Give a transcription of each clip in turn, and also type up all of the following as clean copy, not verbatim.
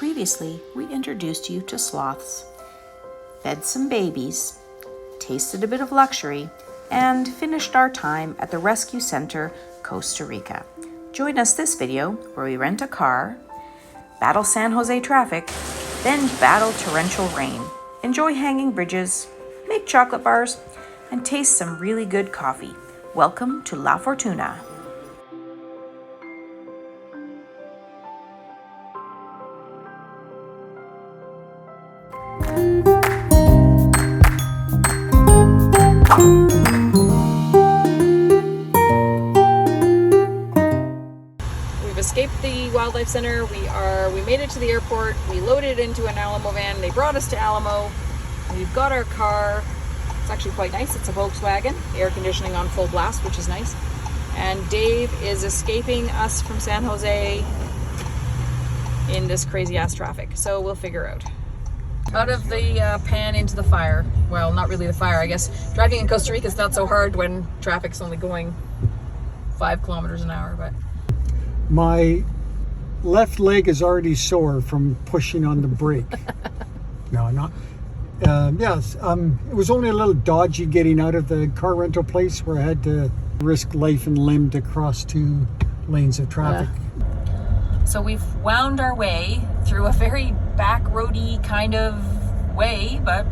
Previously, we introduced you to sloths, fed some babies, tasted a bit of luxury, and finished our time at the Rescue Center, Costa Rica. Join us this video where we rent a car, battle San Jose traffic, then battle torrential rain, enjoy hanging bridges, make chocolate bars, and taste some really good coffee. Welcome to La Fortuna. We've escaped the wildlife center. We made it to the airport. We loaded into an Alamo van. They brought us to Alamo. We've got our car. It's actually quite nice. It's a Volkswagen, air conditioning on full blast, which is nice. And Dave is escaping us from San Jose in this crazy ass traffic. So we'll figure out of the pan into the fire. Well, not really the fire, I guess. Driving in Costa Rica is not so hard when traffic's only going 5 kilometers an hour, but my left leg is already sore from pushing on the brake. No, not. Yes, it was only a little dodgy getting out of the car rental place where I had to risk life and limb to cross 2 lanes of traffic. So we've wound our way through a very back roady kind of way, but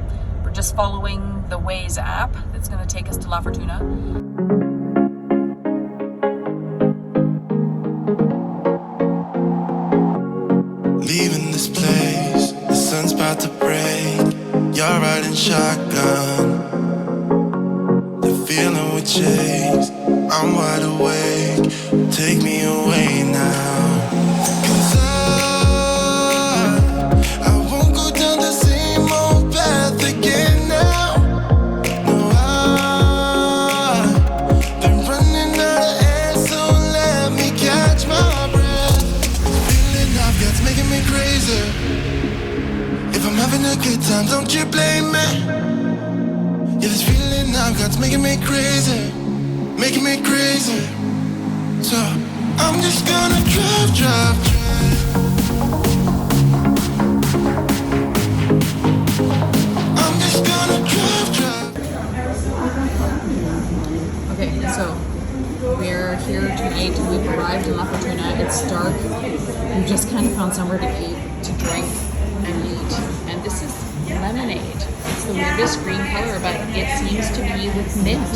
we're just following the Waze app that's going to take us to La Fortuna. Leaving this place, the sun's about to break. You're riding shotgun. The feeling we chase. I'm wide awake. Take me away now. 'Cause I won't go down the same old path again now. No, I've been running out of air, so let me catch my breath. Feeling I've got's making me crazy. If I'm having a good time, don't you blame me. Yeah, this feeling I've got's making me crazy. Making me crazy. So I'm just gonna drive. I'm just gonna drive. Okay, so we're here tonight. We've arrived in La Fortuna. It's dark. We just kind of found somewhere to eat, to drink, and eat. And this is lemonade. It's the weirdest green color, but it seems to be with mint.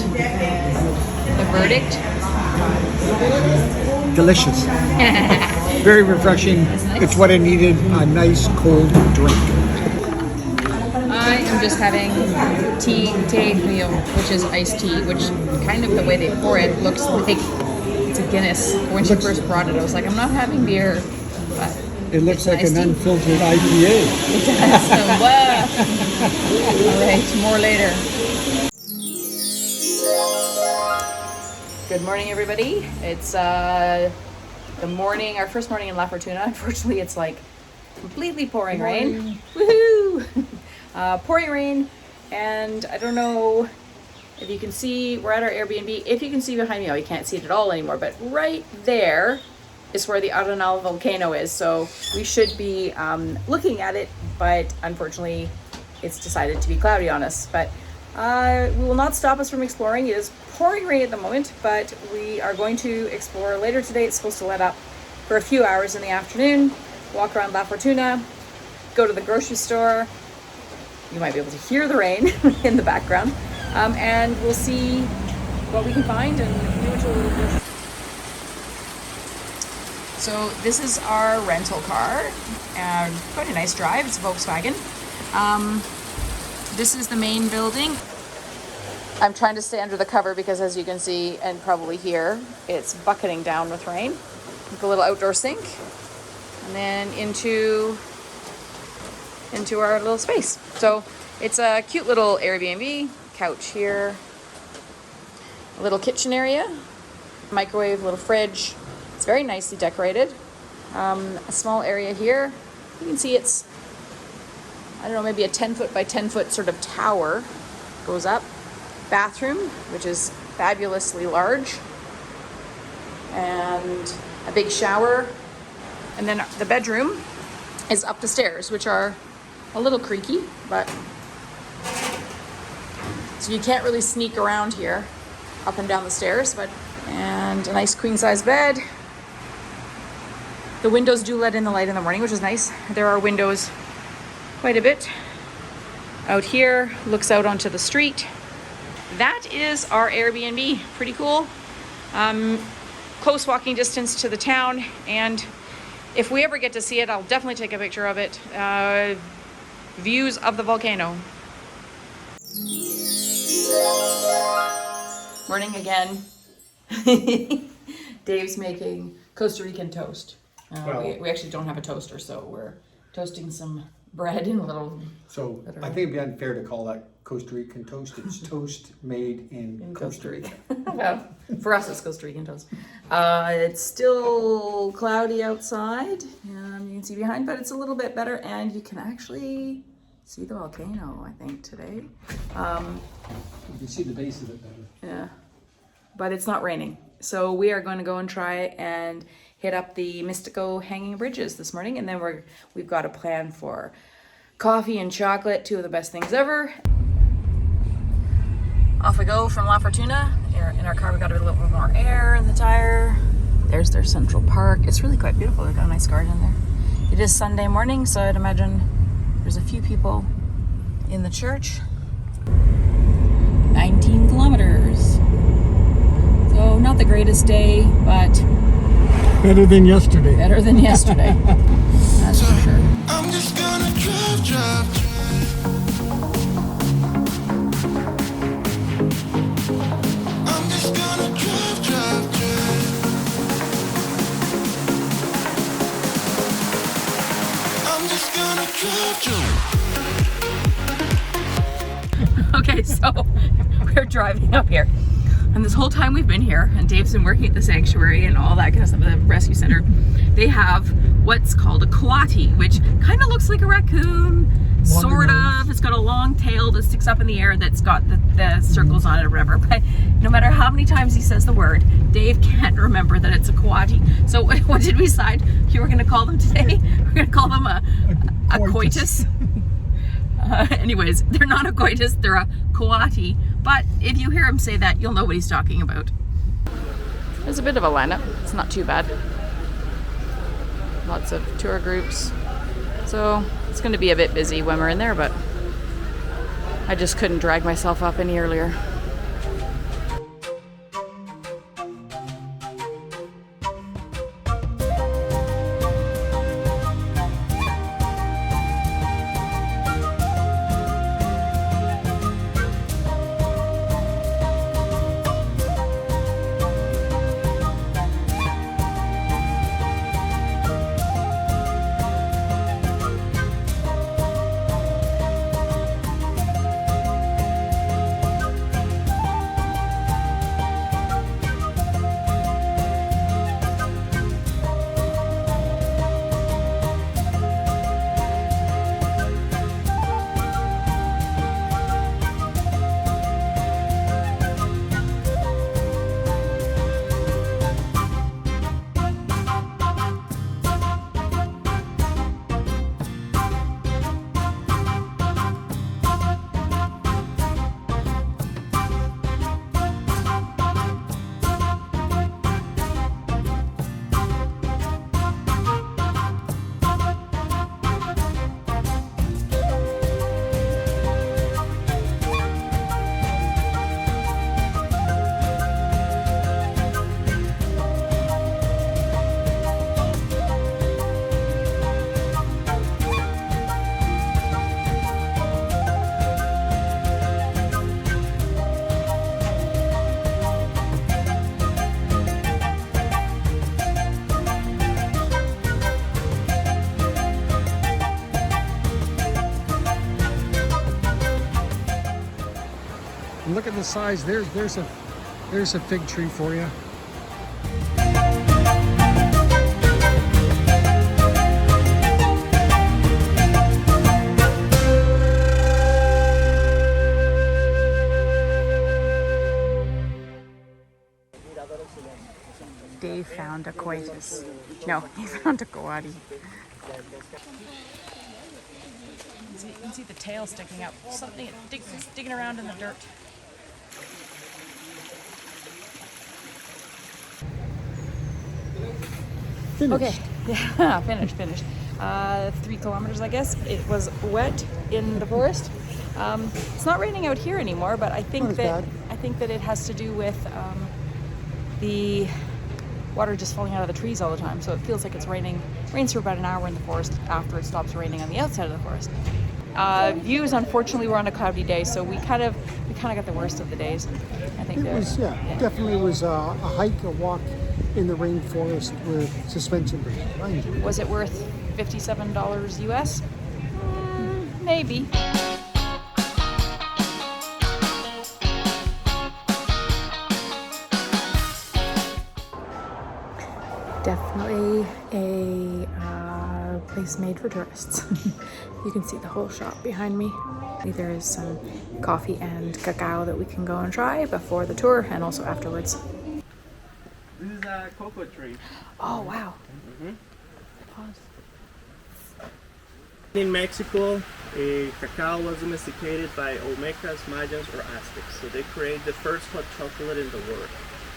The verdict? Delicious. Very refreshing. Nice. It's what I needed, a nice cold drink. I am just having té frío, which is iced tea, which kind of the way they pour it looks like it's a Guinness. When she first brought it, I was like, I'm not having beer, but It looks like nice an tea. unfiltered IPA. It does. So, all right, more later. Good morning, everybody. It's the morning, our first morning in La Fortuna. Unfortunately, it's like completely pouring rain. Woohoo! Pouring rain, and I don't know if you can see, we're at our Airbnb. If you can see behind me, oh, you can't see it at all anymore, but right there is where the Arenal volcano is. So we should be looking at it, but unfortunately, it's decided to be cloudy on us. But we will not stop us from exploring. It is pouring rain at the moment, but we are going to explore later today. It's supposed to let up for a few hours in the afternoon, walk around La Fortuna, go to the grocery store. You might be able to hear the rain in the background, and we'll see what we can find and do a little bit. So this is our rental car, quite a nice drive. It's a Volkswagen. This is the main building. I'm trying to stay under the cover because, as you can see and probably hear, it's bucketing down with rain. With a little outdoor sink, and then into our little space. So it's a cute little Airbnb. Couch here, a little kitchen area, microwave, little fridge. It's very nicely decorated. A small area here. You can see it's, I don't know, maybe a 10-foot by 10-foot sort of tower goes up. Bathroom, which is fabulously large, and a big shower. And then the bedroom is up the stairs, which are a little creaky, but so you can't really sneak around here up and down the stairs, and a nice queen size bed. The windows do let in the light in the morning, which is nice. There are windows quite a bit. Out here, looks out onto the street. That is our Airbnb, pretty cool. Close walking distance to the town, and if we ever get to see it, I'll definitely take a picture of it. Views of the volcano. Morning again. Dave's making Costa Rican toast. We actually don't have a toaster, so we're toasting some bread in a little... So I think it'd be unfair to call that Costa Rican toast. It's toast made in Costa Rica. Well, for us it's Costa Rican toast. It's still cloudy outside. You can see behind, but it's a little bit better, and you can actually see the volcano, I think, today. You can see the base of it better. Yeah, but it's not raining. So we are going to go and try and hit up the Mystico hanging bridges this morning, and then we've got a plan for coffee and chocolate, two of the best things ever. Off we go from La Fortuna. In our car we got a little bit more air in the tire. There's their Central Park. It's really quite beautiful. They've got a nice garden there. It is Sunday morning, so I'd imagine there's a few people in the church. 19 kilometers. So not the greatest day, but Better than yesterday. better than yesterday. That's for sure. I'm just gonna drive. I'm just gonna drive. I'm just gonna drive. Okay, so we're driving up here. And this whole time we've been here, and Dave's been working at the sanctuary and all that kind of stuff, the rescue center, they have what's called a coati, which kind of looks like a raccoon, sort of. It's got a long tail that sticks up in the air that's got the circles on it or whatever. But no matter how many times he says the word, Dave can't remember that it's a coati. So what did we decide you were going to call them today? We're going to call them a coitus. Anyways, they're not a coitus, they're a coati. But if you hear him say that, you'll know what he's talking about. There's a bit of a lineup. It's not too bad. Lots of tour groups. So it's going to be a bit busy when we're in there, but I just couldn't drag myself up any earlier. And look at the size. There's a fig tree for you. Dave found a coitus. No, he found a coati. You can see the tail sticking up. Something digging around in the dirt. Finished. Okay, yeah, finished. 3 kilometers, I guess. It was wet in the forest. It's not raining out here anymore, but I think that it has to do with the water just falling out of the trees all the time. So it feels like it's raining. Rains for about an hour in the forest after it stops raining on the outside of the forest. Views, unfortunately, were on a cloudy day, so we kind of got the worst of the days. I think It was, definitely was a hike, a walk in the rainforest with suspension bridges. Was it worth $57 US? Maybe. Definitely a place made for tourists. You can see the whole shop behind me. There is some coffee and cacao that we can go and try before the tour and also afterwards. This is a cocoa tree. Oh, wow. Mm-hmm. In Mexico, cacao was domesticated by Olmecas, Mayans, or Aztecs. So they created the first hot chocolate in the world.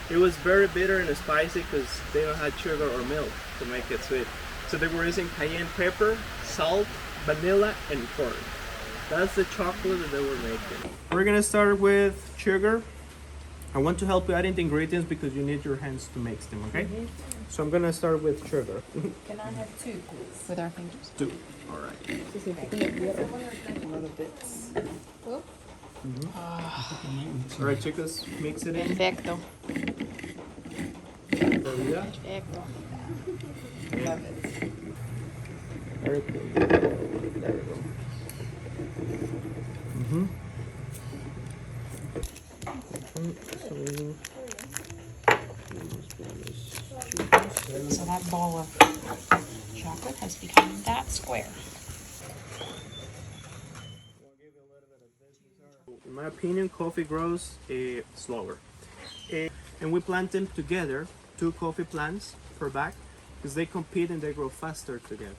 It was very bitter and spicy because they don't have sugar or milk to make it sweet. So they were using cayenne pepper, salt, vanilla, and corn. That's the chocolate that they were making. We're gonna start with sugar. I want to help you adding the ingredients because you need your hands to mix them, okay? Mm-hmm. So I'm gonna start with sugar. Can I have 2, please? With our fingers? 2. All right. Little bits. All right, chicos, mix it in. Perfecto. There we go. Perfecto. Love it. Very cool. There we go. So that ball of chocolate has become that square. In my opinion, coffee grows slower. And we plant them together, 2 coffee plants per bag, because they compete and they grow faster together.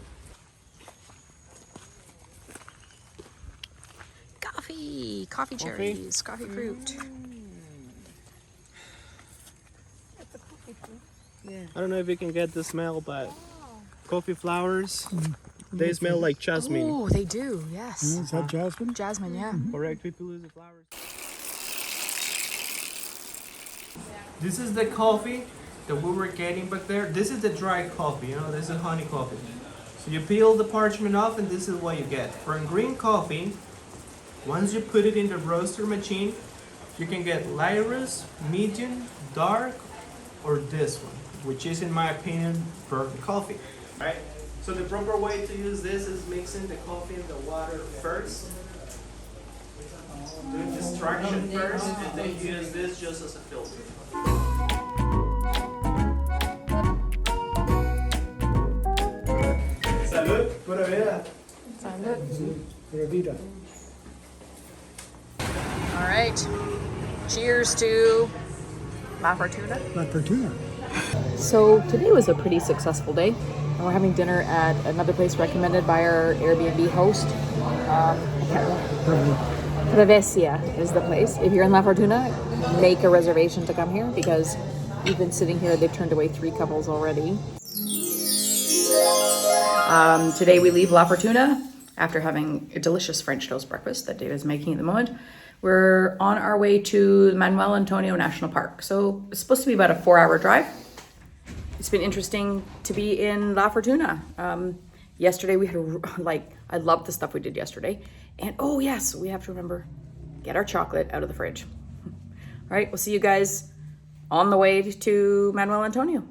Coffee cherries, coffee fruit. I don't know if you can get the smell, but coffee flowers, they smell like jasmine. Oh, they do, yes. Is that jasmine? Jasmine, yeah. Correct, people use the flowers. This is the coffee that we were getting back there. This is the dry coffee, this is honey coffee. So you peel the parchment off and this is what you get. For green coffee, once you put it in the roaster machine, you can get light roast, medium, dark, or this one, which is, in my opinion, perfect coffee. Right? So the proper way to use this is mixing the coffee and the water first. Do extraction first, and then use this just as a filter. Salud, pura vida. Pura vida. All right. Cheers to La Fortuna. La Fortuna. So today was a pretty successful day. And we're having dinner at another place recommended by our Airbnb host. I can't remember. Travesia is the place. If you're in La Fortuna, make a reservation to come here because we've been sitting here. They've turned away 3 couples already. Today we leave La Fortuna after having a delicious French toast breakfast that Dave is making at the moment. We're on our way to Manuel Antonio National Park. So it's supposed to be about a 4-hour drive. It's been interesting to be in La Fortuna. Yesterday we had I loved the stuff we did yesterday. And oh yes, we have to remember, get our chocolate out of the fridge. All right, we'll see you guys on the way to Manuel Antonio.